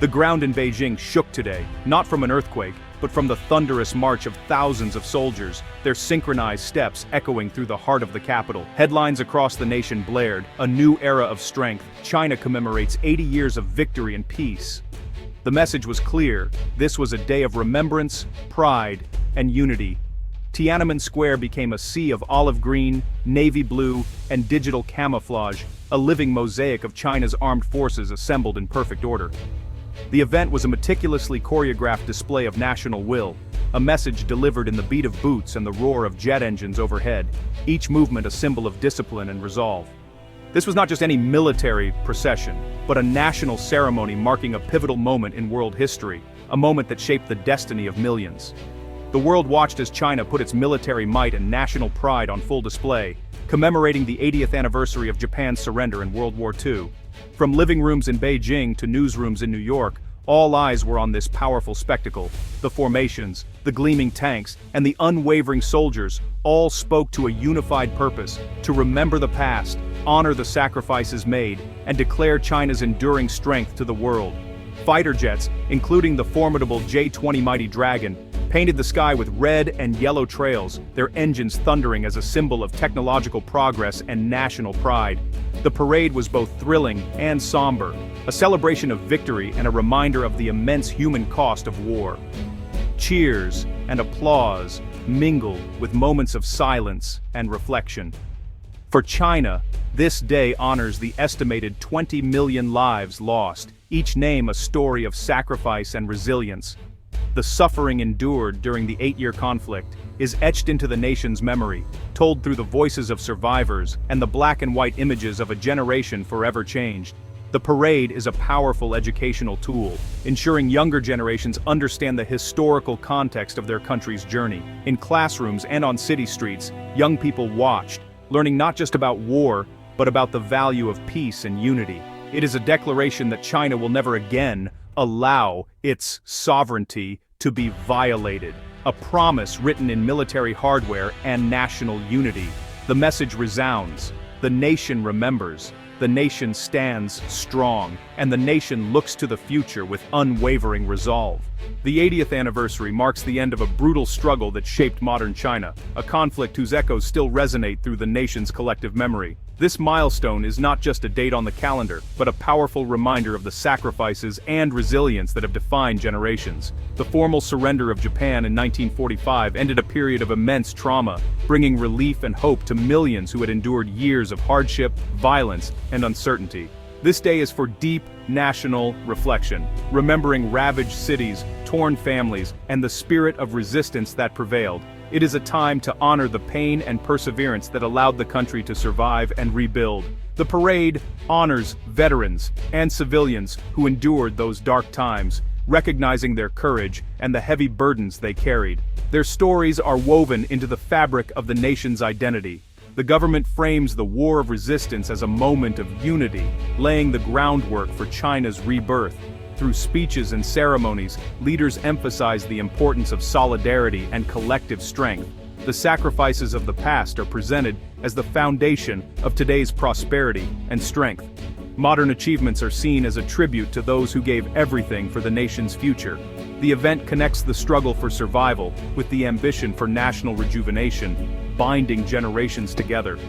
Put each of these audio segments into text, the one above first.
The ground in Beijing shook today, not from an earthquake, but from the thunderous march of thousands of soldiers, their synchronized steps echoing through the heart of the capital. Headlines across the nation blared, "A new era of strength. China commemorates 80 years of victory and peace." The message was clear: this was a day of remembrance, pride, and unity. Tiananmen Square became a sea of olive green, navy blue, and digital camouflage, a living mosaic of China's armed forces assembled in perfect order. The event was a meticulously choreographed display of national will, a message delivered in the beat of boots and the roar of jet engines overhead, each movement a symbol of discipline and resolve. This was not just any military procession, but a national ceremony marking a pivotal moment in world history, a moment that shaped the destiny of millions. The world watched as China put its military might and national pride on full display, commemorating the 80th anniversary of Japan's surrender in World War II. From living rooms in Beijing to newsrooms in New York, all eyes were on this powerful spectacle. The formations, the gleaming tanks, and the unwavering soldiers all spoke to a unified purpose: to remember the past, honor the sacrifices made, and declare China's enduring strength to the world. Fighter jets, including the formidable J-20 Mighty Dragon, painted the sky with red and yellow trails, their engines thundering as a symbol of technological progress and national pride. The parade was both thrilling and somber, a celebration of victory and a reminder of the immense human cost of war. Cheers and applause mingled with moments of silence and reflection. For China, this day honors the estimated 20 million lives lost, each name a story of sacrifice and resilience. The suffering endured during the 8-year conflict is etched into the nation's memory, told through the voices of survivors and the black and white images of a generation forever changed. The parade is a powerful educational tool, ensuring younger generations understand the historical context of their country's journey. In classrooms and on city streets, young people watched, learning not just about war, but about the value of peace and unity. It is a declaration that China will never again allow its sovereignty to be violated, a promise written in military hardware and national unity. The message resounds: the nation remembers, the nation stands strong, and the nation looks to the future with unwavering resolve. The 80th anniversary marks the end of a brutal struggle that shaped modern China, a conflict whose echoes still resonate through the nation's collective memory. This milestone is not just a date on the calendar, but a powerful reminder of the sacrifices and resilience that have defined generations. The formal surrender of Japan in 1945 ended a period of immense trauma, bringing relief and hope to millions who had endured years of hardship, violence, and uncertainty. This day is for deep national reflection, remembering ravaged cities, torn families, and the spirit of resistance that prevailed. It is a time to honor the pain and perseverance that allowed the country to survive and rebuild. The parade honors veterans and civilians who endured those dark times, recognizing their courage and the heavy burdens they carried. Their stories are woven into the fabric of the nation's identity. The government frames the War of Resistance as a moment of unity, laying the groundwork for China's rebirth. Through speeches and ceremonies, leaders emphasize the importance of solidarity and collective strength. The sacrifices of the past are presented as the foundation of today's prosperity and strength. Modern achievements are seen as a tribute to those who gave everything for the nation's future. The event connects the struggle for survival with the ambition for national rejuvenation, binding generations together.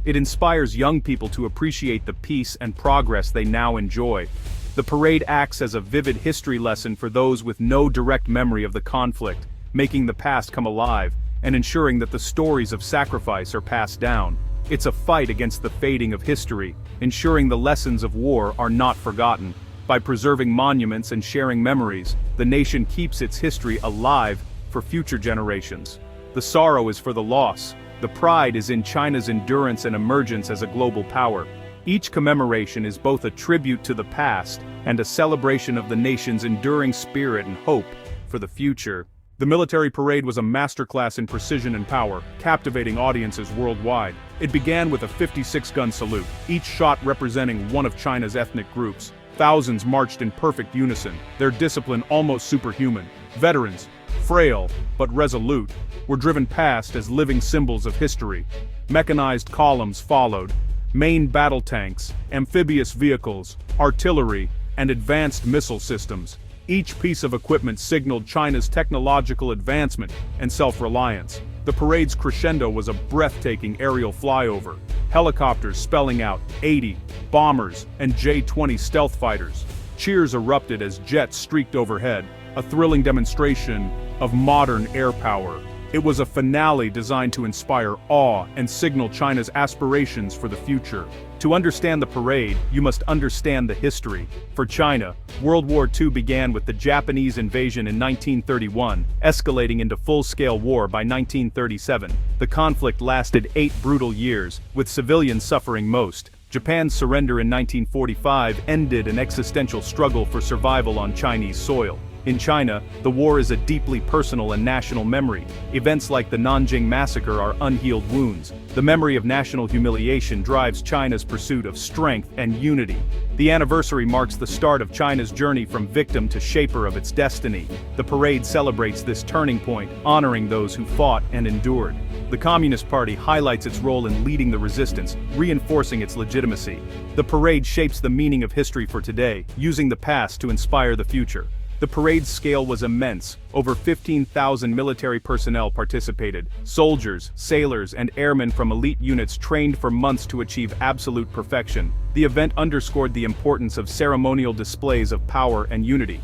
It inspires young people to appreciate the peace and progress they now enjoy. The parade acts as a vivid history lesson for those with no direct memory of the conflict, making the past come alive and ensuring that the stories of sacrifice are passed down. It's a fight against the fading of history, ensuring the lessons of war are not forgotten. By preserving monuments and sharing memories, the nation keeps its history alive for future generations. The sorrow is for the loss. The pride is in China's endurance and emergence as a global power. Each commemoration is both a tribute to the past and a celebration of the nation's enduring spirit and hope for the future. The military parade was a masterclass in precision and power, captivating audiences worldwide. It began with a 56-gun salute, each shot representing one of China's ethnic groups. Thousands marched in perfect unison, their discipline almost superhuman. Veterans, frail but resolute, were driven past as living symbols of history. Mechanized columns followed, main battle tanks, amphibious vehicles, artillery, and advanced missile systems. Each piece of equipment signaled China's technological advancement and self-reliance. The parade's crescendo was a breathtaking aerial flyover, helicopters spelling out 80 bombers and J-20 stealth fighters. Cheers erupted as jets streaked overhead, a thrilling demonstration of modern air power. It was a finale designed to inspire awe and signal China's aspirations for the future. To understand the parade, you must understand the history. For China, World War II began with the Japanese invasion in 1931, escalating into full-scale war by 1937. The conflict lasted 8 brutal years, with civilians suffering most. Japan's surrender in 1945 ended an existential struggle for survival on Chinese soil. In China, the war is a deeply personal and national memory. Events like the Nanjing massacre are unhealed wounds. The memory of national humiliation drives China's pursuit of strength and unity. The anniversary marks the start of China's journey from victim to shaper of its destiny. The parade celebrates this turning point, honoring those who fought and endured. The Communist Party highlights its role in leading the resistance, reinforcing its legitimacy. The parade shapes the meaning of history for today, using the past to inspire the future. The parade's scale was immense. Over 15,000 military personnel participated. Soldiers, sailors, and airmen from elite units trained for months to achieve absolute perfection. The event underscored the importance of ceremonial displays of power and unity.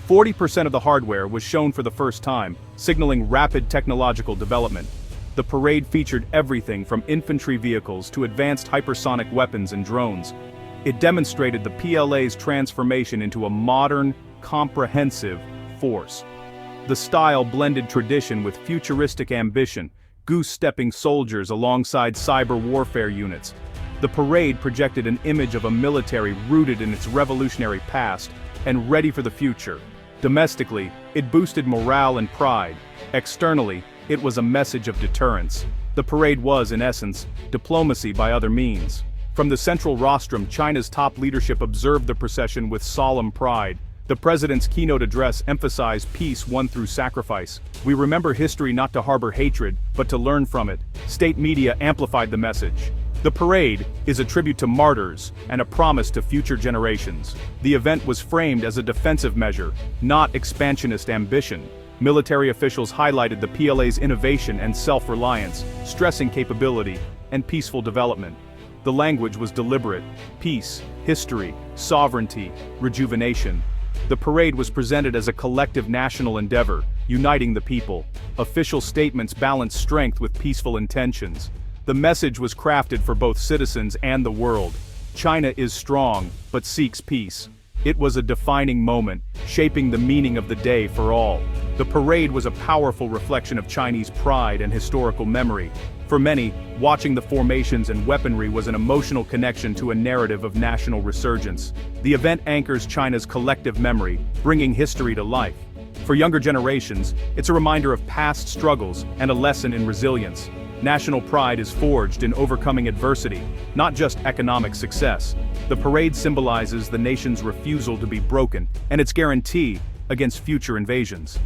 40% of the hardware was shown for the first time, signaling rapid technological development. The parade featured everything from infantry vehicles to advanced hypersonic weapons and drones. It demonstrated the PLA's transformation into a modern, comprehensive force. The style blended tradition with futuristic ambition, goose-stepping soldiers alongside cyber warfare units. The parade projected an image of a military rooted in its revolutionary past and ready for the future. Domestically, it boosted morale and pride. Externally, it was a message of deterrence. The parade was, in essence, diplomacy by other means. From the central rostrum, China's top leadership observed the procession with solemn pride. The president's keynote address emphasized peace won through sacrifice. We remember history not to harbor hatred, but to learn from it. State media amplified the message. The parade is a tribute to martyrs and a promise to future generations. The event was framed as a defensive measure, not expansionist ambition. Military officials highlighted the PLA's innovation and self-reliance, stressing capability and peaceful development. The language was deliberate: peace, history, sovereignty, rejuvenation. The parade was presented as a collective national endeavor, uniting the people. Official statements balanced strength with peaceful intentions. The message was crafted for both citizens and the world. China is strong, but seeks peace. It was a defining moment, shaping the meaning of the day for all. The parade was a powerful reflection of Chinese pride and historical memory. For many, watching the formations and weaponry was an emotional connection to a narrative of national resurgence. The event anchors China's collective memory, bringing history to life. For younger generations, it's a reminder of past struggles and a lesson in resilience. National pride is forged in overcoming adversity, not just economic success. The parade symbolizes the nation's refusal to be broken and its guarantee against future invasions.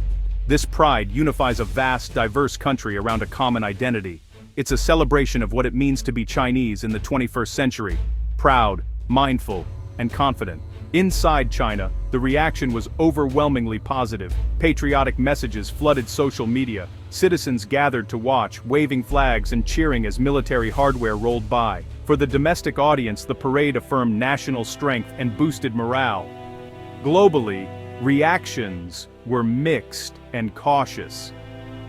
This pride unifies a vast, diverse country around a common identity. It's a celebration of what it means to be Chinese in the 21st century: proud, mindful, and confident. Inside China, the reaction was overwhelmingly positive. Patriotic messages flooded social media. Citizens gathered to watch, waving flags and cheering as military hardware rolled by. For the domestic audience, the parade affirmed national strength and boosted morale. Globally, reactions were mixed and cautious.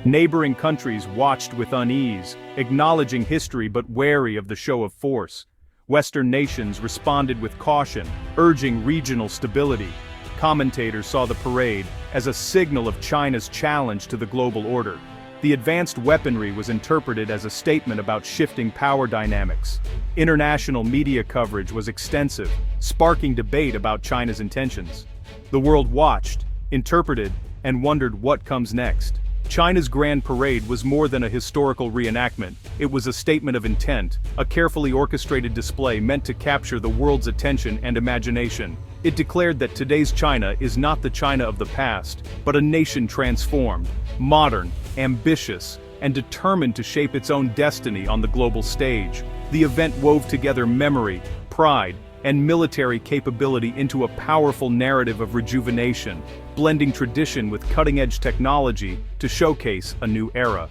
Neighboring countries watched with unease, acknowledging history but wary of the show of force. Western nations responded with caution, urging regional stability. Commentators saw the parade as a signal of China's challenge to the global order. The advanced weaponry was interpreted as a statement about shifting power dynamics. International media coverage was extensive, sparking debate about China's intentions. The world watched, interpreted, and wondered what comes next. China's Grand Parade was more than a historical reenactment. It was a statement of intent, a carefully orchestrated display meant to capture the world's attention and imagination. It declared that today's China is not the China of the past, but a nation transformed, modern, ambitious, and determined to shape its own destiny on the global stage. The event wove together memory, pride, and military capability into a powerful narrative of rejuvenation, blending tradition with cutting-edge technology to showcase a new era.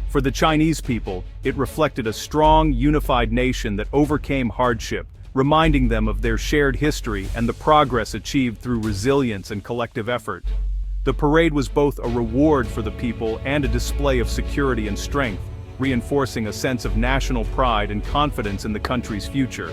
For the Chinese people, it reflected a strong, unified nation that overcame hardship, reminding them of their shared history and the progress achieved through resilience and collective effort. The parade was both a reward for the people and a display of security and strength, reinforcing a sense of national pride and confidence in the country's future.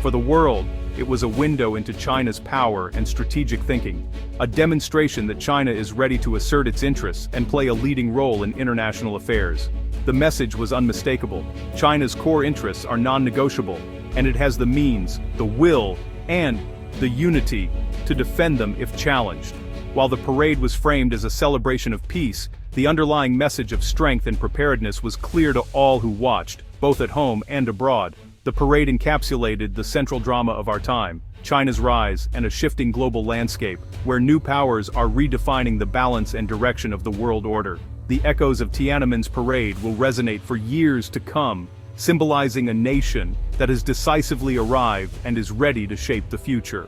For the world, it was a window into China's power and strategic thinking, a demonstration that China is ready to assert its interests and play a leading role in international affairs. The message was unmistakable. China's core interests are non-negotiable, and it has the means, the will, and the unity to defend them if challenged. While the parade was framed as a celebration of peace, the underlying message of strength and preparedness was clear to all who watched, both at home and abroad. The parade encapsulated the central drama of our time, China's rise and a shifting global landscape, where new powers are redefining the balance and direction of the world order. The echoes of Tiananmen's parade will resonate for years to come, symbolizing a nation that has decisively arrived and is ready to shape the future.